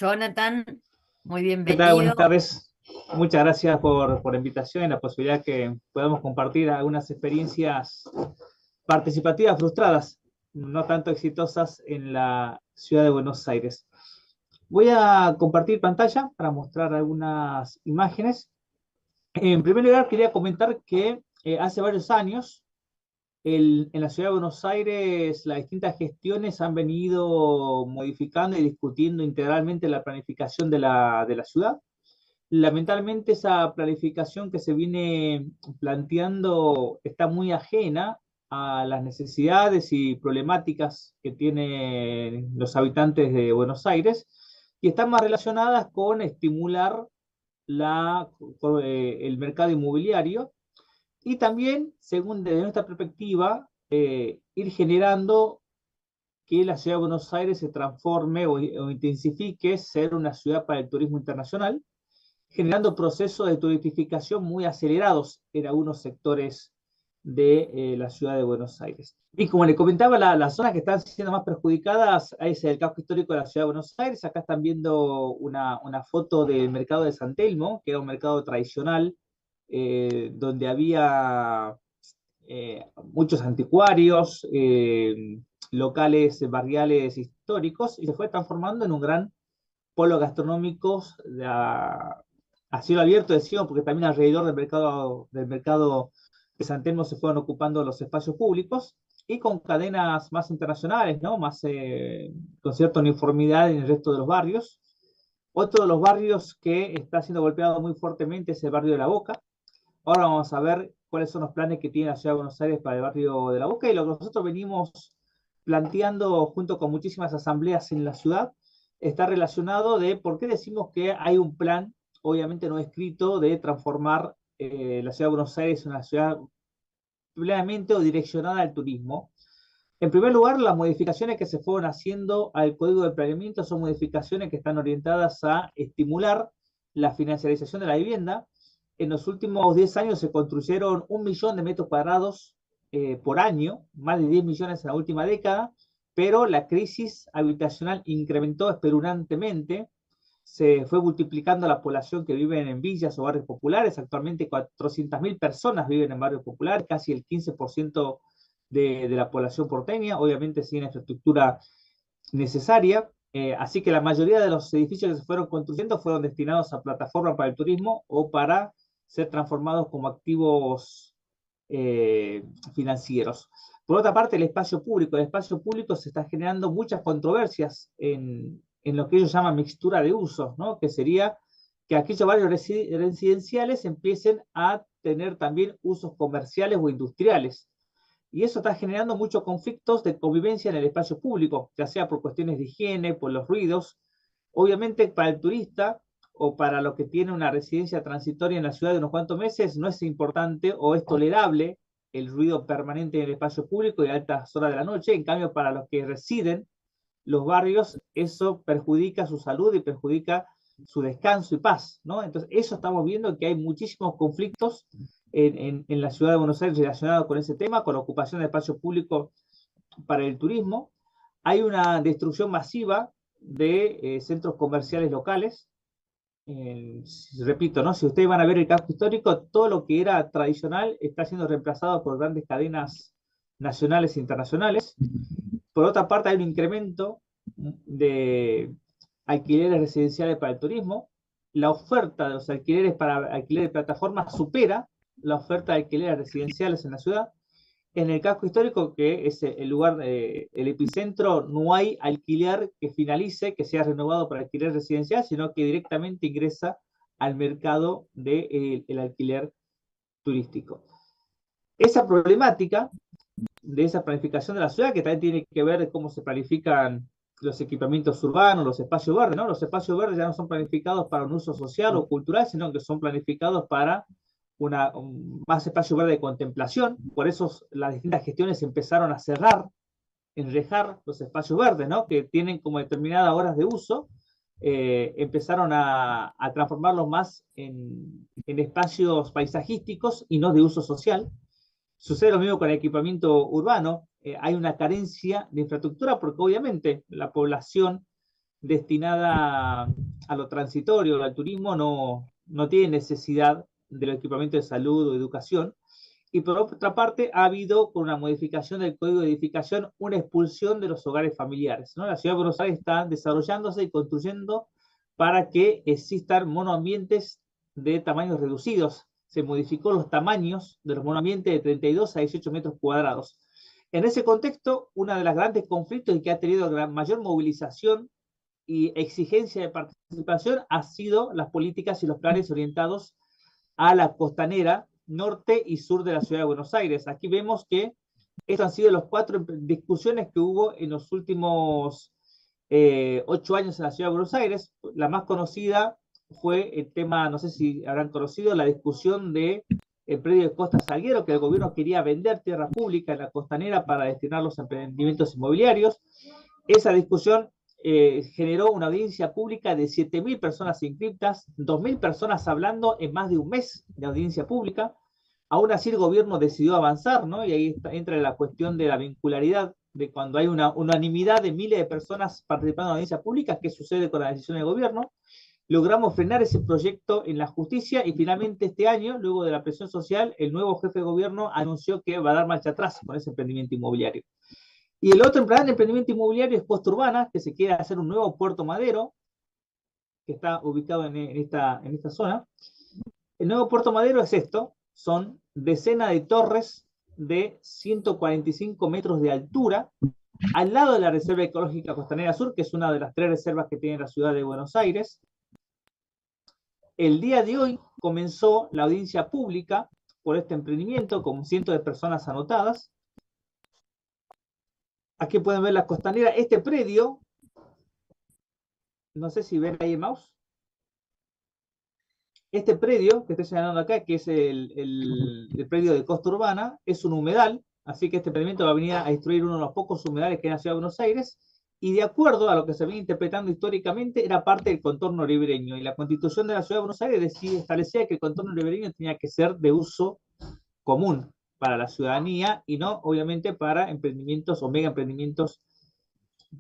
Jonathan, muy ¿Qué tal? Buenas bienvenido. tardes. Muchas gracias por la invitación y la posibilidad que podamos compartir algunas experiencias participativas frustradas, no tanto exitosas en la ciudad de Buenos Aires. Voy a compartir pantalla para mostrar algunas imágenes. En primer lugar, quería comentar que hace varios años en la ciudad de Buenos Aires las distintas gestiones han venido modificando y discutiendo integralmente la planificación de la ciudad. Lamentablemente esa planificación que se viene planteando está muy ajena a las necesidades y problemáticas que tienen los habitantes de Buenos Aires y están más relacionadas con estimular el mercado inmobiliario y también, según desde nuestra perspectiva, ir generando que la ciudad de Buenos Aires se transforme o intensifique ser una ciudad para el turismo internacional, generando procesos de turistificación muy acelerados en algunos sectores de la ciudad de Buenos Aires. Y como le comentaba, las zonas que están siendo más perjudicadas es el casco histórico de la ciudad de Buenos Aires. Acá están viendo una foto del mercado de San Telmo, que era un mercado tradicional, donde había muchos anticuarios, locales barriales históricos, y se fue transformando en un gran polo gastronómico a cielo abierto, decimos, porque también alrededor del mercado de San Telmo se fueron ocupando los espacios públicos y con cadenas más internacionales, ¿no? Más con cierta uniformidad en el resto de los barrios. Otro de los barrios que está siendo golpeado muy fuertemente es el barrio de La Boca. Ahora vamos a ver cuáles son los planes que tiene la Ciudad de Buenos Aires para el barrio de La Boca y lo que nosotros venimos planteando junto con muchísimas asambleas en la ciudad está relacionado de por qué decimos que hay un plan, obviamente no escrito, de transformar la Ciudad de Buenos Aires en una ciudad plenamente o direccionada al turismo. En primer lugar, las modificaciones que se fueron haciendo al Código de Planeamiento son modificaciones que están orientadas a estimular la financiarización de la vivienda. En los últimos 10 años se construyeron 1 millón de metros cuadrados por año, más de 10 millones en la última década, pero la crisis habitacional incrementó espeluznantemente, se fue multiplicando la población que vive en villas o barrios populares. Actualmente 400.000 personas viven en barrios populares, casi el 15% de la población porteña, obviamente sin infraestructura necesaria. Así que la mayoría de los edificios que se fueron construyendo fueron destinados a plataformas para el turismo o para ser transformados como activos eh, financieros. Por otra parte, el espacio público se está generando muchas controversias en lo que ellos llaman mixtura de usos, ¿no? Que sería que aquellos barrios residenciales empiecen a tener también usos comerciales o industriales. Y eso está generando muchos conflictos de convivencia en el espacio público, ya sea por cuestiones de higiene, por los ruidos. Obviamente para el turista o para los que tienen una residencia transitoria en la ciudad de unos cuantos meses, no es importante o es tolerable el ruido permanente en el espacio público y a altas horas de la noche. En cambio, para los que residen los barrios, eso perjudica su salud y perjudica su descanso y paz, ¿no? Entonces, eso estamos viendo que hay muchísimos conflictos en la ciudad de Buenos Aires relacionados con ese tema, con la ocupación del espacio público para el turismo. Hay una destrucción masiva de centros comerciales locales. Repito, ¿no? Si ustedes van a ver el casco histórico, todo lo que era tradicional está siendo reemplazado por grandes cadenas nacionales e internacionales. Por otra parte, hay un incremento de alquileres residenciales para el turismo. La oferta de los alquileres para alquiler de plataformas supera la oferta de alquileres residenciales en la ciudad. En el casco histórico, que es el lugar, el epicentro, no hay alquiler que finalice, que sea renovado para alquiler residencial, sino que directamente ingresa al mercado del alquiler turístico. Esa problemática de esa planificación de la ciudad, que también tiene que ver cómo se planifican los equipamientos urbanos, los espacios verdes, ¿no? Los espacios verdes ya no son planificados para un uso social o cultural, sino que son planificados para más espacio verde de contemplación. Por eso las distintas gestiones empezaron a cerrar, enrejar los espacios verdes, ¿no? Que tienen como determinadas horas de uso, empezaron a transformarlos más en espacios paisajísticos y no de uso social. Sucede lo mismo con el equipamiento urbano. Hay una carencia de infraestructura porque obviamente la población destinada a lo transitorio, al turismo, no tiene necesidad del equipamiento de salud o educación. Y por otra parte, ha habido, con una modificación del Código de Edificación, una expulsión de los hogares familiares, ¿no? La Ciudad de Buenos Aires está desarrollándose y construyendo para que existan monoambientes de tamaños reducidos. Se modificó los tamaños de los monoambientes de 32 a 18 metros cuadrados. En ese contexto, uno de los grandes conflictos y que ha tenido mayor movilización y exigencia de participación ha sido las políticas y los planes orientados a la costanera norte y sur de la ciudad de Buenos Aires. Aquí vemos que estas han sido las 4 discusiones que hubo en los últimos 8 años en la ciudad de Buenos Aires. La más conocida fue el tema, no sé si habrán conocido, la discusión de el predio de Costa Salguero, que el gobierno quería vender tierra pública en la costanera para destinarlos a emprendimientos inmobiliarios. Esa discusión generó una audiencia pública de 7.000 personas inscritas, 2.000 personas hablando en más de un mes de audiencia pública. Aún así el gobierno decidió avanzar, ¿no? Y ahí entra la cuestión de la vincularidad, de cuando hay una unanimidad de miles de personas participando en audiencias públicas, ¿qué sucede con la decisión del gobierno? Logramos frenar ese proyecto en la justicia y finalmente este año, luego de la presión social, el nuevo jefe de gobierno anunció que va a dar marcha atrás con ese emprendimiento inmobiliario. Y el otro gran emprendimiento inmobiliario es Costa Urbana, que se quiere hacer un nuevo Puerto Madero, que está ubicado en esta zona. El nuevo Puerto Madero es esto, son decenas de torres de 145 metros de altura, al lado de la Reserva Ecológica Costanera Sur, que es una de las 3 reservas que tiene la ciudad de Buenos Aires. El día de hoy comenzó la audiencia pública por este emprendimiento, con cientos de personas anotadas. Aquí pueden ver la costanera. Este predio, no sé si ven ahí el mouse. Este predio que estoy señalando acá, que es el predio de Costa Urbana, es un humedal, así que este emprendimiento va a venir a destruir uno de los pocos humedales que hay en la ciudad de Buenos Aires, y de acuerdo a lo que se viene interpretando históricamente, era parte del contorno ribereño, y la Constitución de la ciudad de Buenos Aires establecía que el contorno ribereño tenía que ser de uso común para la ciudadanía, y no, obviamente, para emprendimientos o mega emprendimientos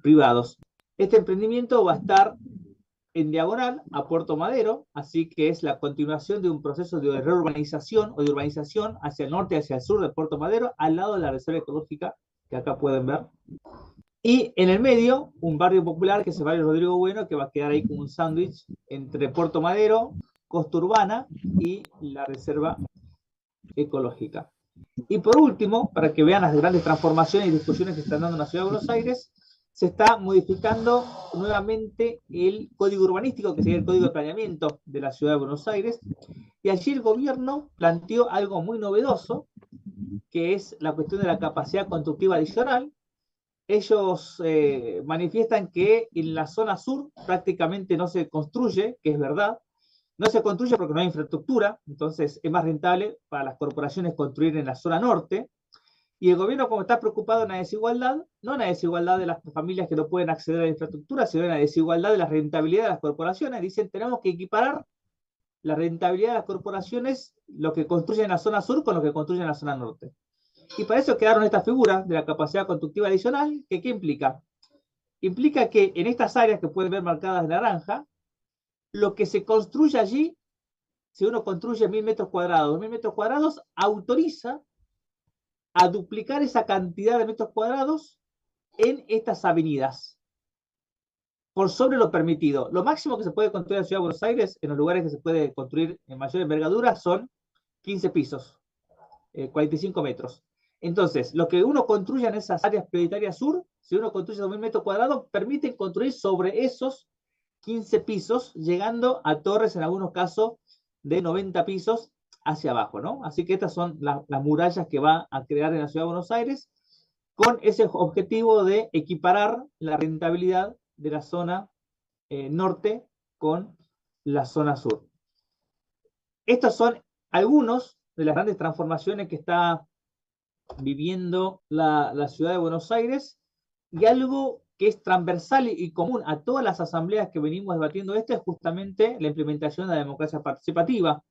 privados. Este emprendimiento va a estar en diagonal a Puerto Madero, así que es la continuación de un proceso de reurbanización o de urbanización hacia el norte y hacia el sur de Puerto Madero, al lado de la Reserva Ecológica, que acá pueden ver. Y en el medio, un barrio popular, que es el barrio Rodrigo Bueno, que va a quedar ahí como un sándwich entre Puerto Madero, Costa Urbana y la Reserva Ecológica. Y por último, para que vean las grandes transformaciones y discusiones que están dando en la ciudad de Buenos Aires, se está modificando nuevamente el código urbanístico, que sería el código de planeamiento de la ciudad de Buenos Aires, y allí el gobierno planteó algo muy novedoso, que es la cuestión de la capacidad constructiva adicional. Ellos manifiestan que en la zona sur prácticamente no se construye, que es verdad, no se construye porque no hay infraestructura, entonces es más rentable para las corporaciones construir en la zona norte. Y el gobierno, como está preocupado en la desigualdad, no en la desigualdad de las familias que no pueden acceder a la infraestructura, sino en la desigualdad de la rentabilidad de las corporaciones, dicen tenemos que equiparar la rentabilidad de las corporaciones, lo que construyen en la zona sur con lo que construyen en la zona norte. Y para eso quedaron estas figuras de la capacidad constructiva adicional, que ¿qué implica? Implica que en estas áreas que pueden ver marcadas de naranja, lo que se construye allí, si uno construye 1.000 metros cuadrados, 2.000 metros cuadrados, autoriza a duplicar esa cantidad de metros cuadrados en estas avenidas, por sobre lo permitido. Lo máximo que se puede construir en la Ciudad de Buenos Aires, en los lugares que se puede construir en mayor envergadura, son 15 pisos, 45 metros. Entonces, lo que uno construye en esas áreas prioritarias sur, si uno construye 2.000 metros cuadrados, permite construir sobre esos 15 pisos, llegando a torres en algunos casos de 90 pisos hacia abajo, ¿no? Así que estas son las murallas que va a crear en la Ciudad de Buenos Aires, con ese objetivo de equiparar la rentabilidad de la zona norte con la zona sur. Estos son algunos de las grandes transformaciones que está viviendo la ciudad de Buenos Aires, y algo que es transversal y común a todas las asambleas que venimos debatiendo esto es justamente la implementación de la democracia participativa,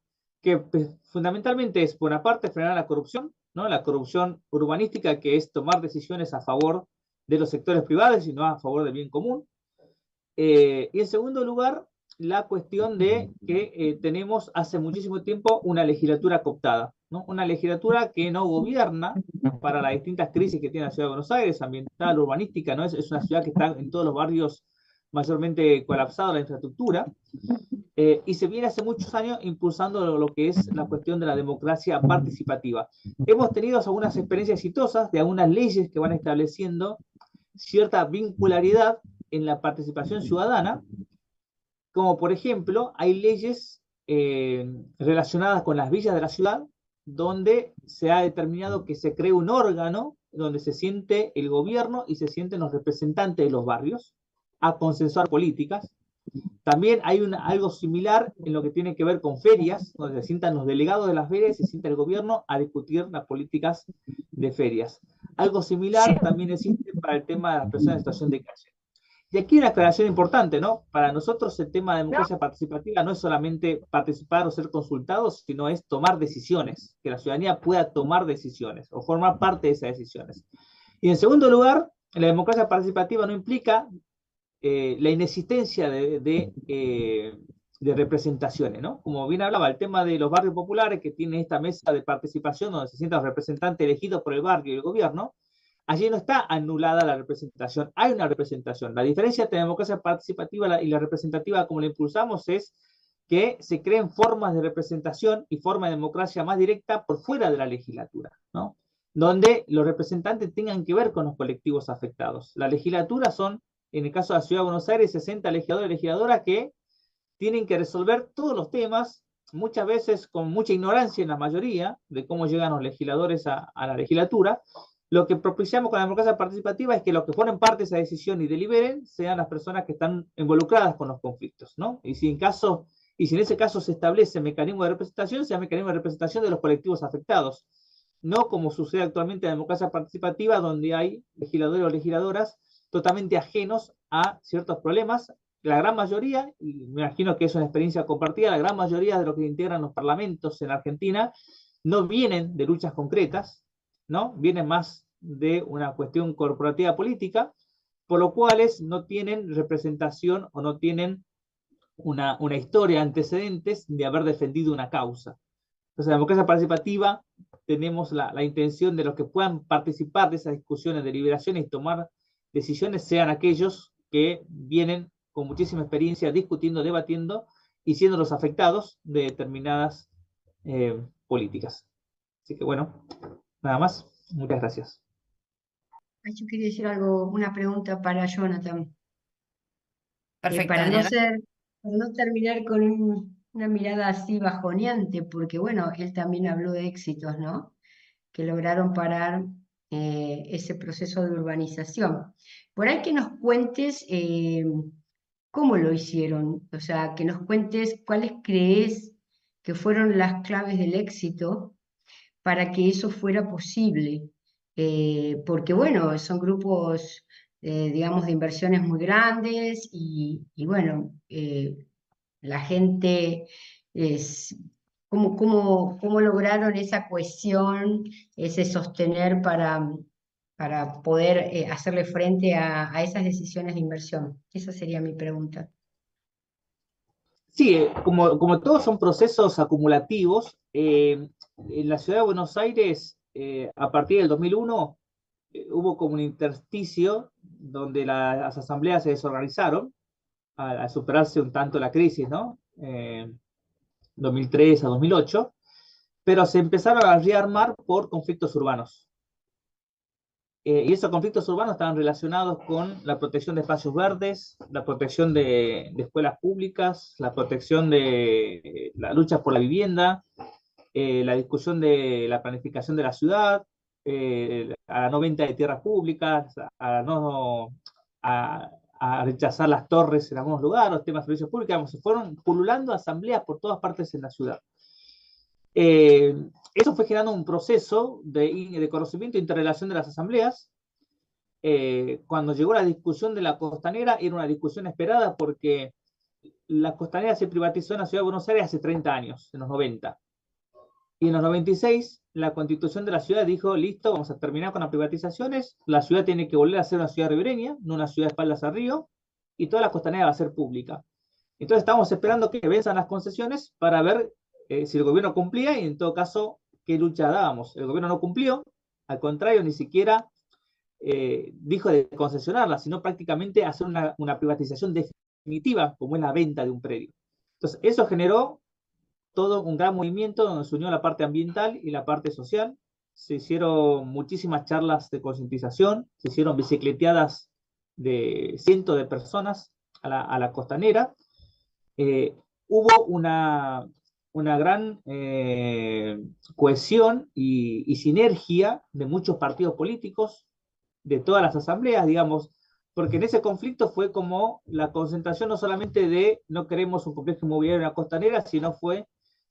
que fundamentalmente es, por una parte, frenar la corrupción, ¿no? La corrupción urbanística, que es tomar decisiones a favor de los sectores privados y no a favor del bien común. Y en segundo lugar, la cuestión de que tenemos hace muchísimo tiempo una legislatura cooptada, ¿no? Una legislatura que no gobierna para las distintas crisis que tiene la ciudad de Buenos Aires, ambiental, urbanística, ¿no? Es una ciudad que está en todos los barrios mayormente colapsado la infraestructura, y se viene hace muchos años impulsando lo que es la cuestión de la democracia participativa. Hemos tenido algunas experiencias exitosas de algunas leyes que van estableciendo cierta vincularidad en la participación ciudadana, como por ejemplo, hay leyes relacionadas con las villas de la ciudad, donde se ha determinado que se cree un órgano donde se siente el gobierno y se sienten los representantes de los barrios a consensuar políticas. También hay algo similar en lo que tiene que ver con ferias, donde se sientan los delegados de las ferias y se sienta el gobierno a discutir las políticas de ferias. Algo similar también existe para el tema de las personas en situación de calle. Y aquí una aclaración importante, ¿no? Para nosotros el tema de democracia participativa no es solamente participar o ser consultados, sino es tomar decisiones, que la ciudadanía pueda tomar decisiones o formar parte de esas decisiones. Y en segundo lugar, la democracia participativa no implica la inexistencia de representaciones, ¿no? Como bien hablaba, el tema de los barrios populares que tiene esta mesa de participación donde se sientan los representantes elegidos por el barrio y el gobierno, allí no está anulada la representación, hay una representación. La diferencia entre la democracia participativa y la representativa, como la impulsamos, es que se creen formas de representación y formas de democracia más directa por fuera de la legislatura, ¿no? Donde los representantes tengan que ver con los colectivos afectados. La legislatura son, en el caso de la Ciudad de Buenos Aires, 60 legisladores y legisladoras que tienen que resolver todos los temas, muchas veces con mucha ignorancia en la mayoría de cómo llegan los legisladores a la legislatura. Lo que propiciamos con la democracia participativa es que los que formen parte de esa decisión y deliberen sean las personas que están involucradas con los conflictos, ¿no? Y si en ese caso se establece mecanismo de representación, sea mecanismo de representación de los colectivos afectados, no como sucede actualmente en la democracia participativa, donde hay legisladores o legisladoras totalmente ajenos a ciertos problemas. La gran mayoría, y me imagino que es una experiencia compartida, la gran mayoría de los que integran los parlamentos en Argentina no vienen de luchas concretas, ¿no? Vienen más de una cuestión corporativa política, por lo cuales no tienen representación o no tienen una historia, antecedentes de haber defendido una causa. Entonces, la democracia participativa, tenemos la intención de los que puedan participar de esas discusiones, deliberaciones y tomar decisiones, sean aquellos que vienen con muchísima experiencia discutiendo, debatiendo y siendo los afectados de determinadas políticas. Así que bueno, nada más. Muchas gracias. Ay, yo quería decir algo, una pregunta para Jonathan, Perfecto, para Daniela. para no terminar con una mirada así bajoneante, porque bueno, él también habló de éxitos, ¿no? Que lograron parar ese proceso de urbanización. Por ahí que nos cuentes cómo lo hicieron, o sea, que nos cuentes cuáles crees que fueron las claves del éxito para que eso fuera posible. Porque bueno, son grupos, digamos, de inversiones muy grandes y bueno, la gente es... ¿Cómo lograron esa cohesión, ese sostener para poder hacerle frente a esas decisiones de inversión? Esa sería mi pregunta. Sí, como todos son procesos acumulativos, en la ciudad de Buenos Aires, a partir del 2001, hubo como un intersticio donde las asambleas se desorganizaron al superarse un tanto la crisis, ¿no? 2003 a 2008, pero se empezaron a rearmar por conflictos urbanos. Y esos conflictos urbanos estaban relacionados con la protección de espacios verdes, la protección de escuelas públicas, la protección de la lucha por la vivienda, la discusión de la planificación de la ciudad, a la no venta de tierras públicas, a rechazar las torres en algunos lugares, los temas de servicios públicos, digamos, se fueron pululando asambleas por todas partes en la ciudad. Eso fue generando un proceso de conocimiento e interrelación de las asambleas. Cuando llegó la discusión de la costanera, era una discusión esperada porque la costanera se privatizó en la ciudad de Buenos Aires hace 30 años, en los 90. Y en los 96, la constitución de la ciudad dijo, listo, vamos a terminar con las privatizaciones, la ciudad tiene que volver a ser una ciudad ribereña, no una ciudad de espaldas al río, y toda la costanera va a ser pública. Entonces estamos esperando que venzan las concesiones para ver si el gobierno cumplía y en todo caso qué lucha dábamos. El gobierno no cumplió, al contrario, ni siquiera dijo de concesionarla, sino prácticamente hacer una privatización definitiva, como es la venta de un predio. Entonces eso generó todo un gran movimiento donde se unió la parte ambiental y la parte social. Se hicieron muchísimas charlas de concientización, se hicieron bicicleteadas de cientos de personas a la costanera. Hubo una gran cohesión y sinergia de muchos partidos políticos, de todas las asambleas, digamos, porque en ese conflicto fue como la concentración no solamente de no queremos un complejo inmobiliario en la costanera, sino fue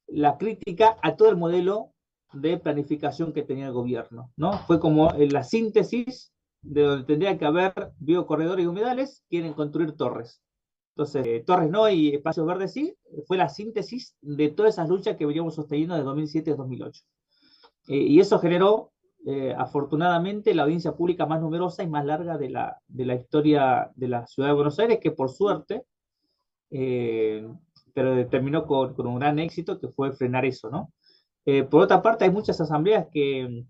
la crítica a todo el modelo de planificación que tenía el gobierno, ¿no? Fue como la síntesis de donde tendría que haber biocorredores y humedales, quieren construir torres. Entonces, torres no y espacios verdes sí, fue la síntesis de todas esas luchas que veníamos sosteniendo de 2007 a 2008. Y eso generó, afortunadamente, la audiencia pública más numerosa y más larga de la historia de la ciudad de Buenos Aires, que por suerte, pero terminó con un gran éxito, que fue frenar eso, ¿no? Por otra parte, hay muchas asambleas que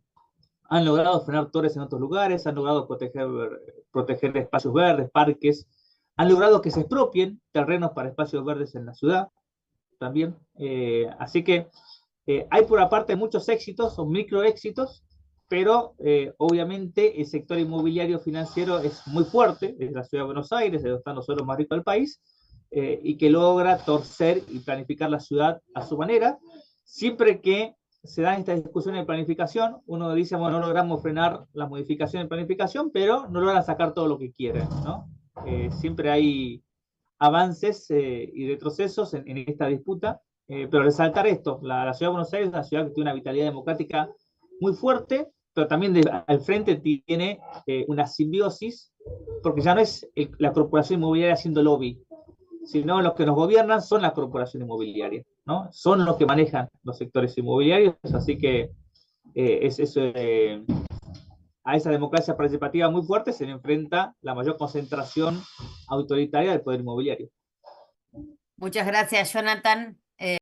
han logrado frenar torres en otros lugares, han logrado proteger espacios verdes, parques, han logrado que se expropien terrenos para espacios verdes en la ciudad también. Así que hay por aparte muchos éxitos, son microéxitos, pero obviamente el sector inmobiliario financiero es muy fuerte, es la ciudad de Buenos Aires, de donde están los suelos más ricos del país, y que logra torcer y planificar la ciudad a su manera, siempre que se dan estas discusiones de planificación, uno dice, bueno, no logramos frenar la modificación de planificación, pero no logran sacar todo lo que quieren, ¿no? Siempre hay avances y retrocesos en esta disputa, pero resaltar esto, la ciudad de Buenos Aires es una ciudad que tiene una vitalidad democrática muy fuerte, pero también al frente tiene una simbiosis, porque ya no es la corporación inmobiliaria haciendo lobby, sino los que nos gobiernan son las corporaciones inmobiliarias, ¿no? Son los que manejan los sectores inmobiliarios, así que a esa democracia participativa muy fuerte se le enfrenta la mayor concentración autoritaria del poder inmobiliario. Muchas gracias, Jonathan.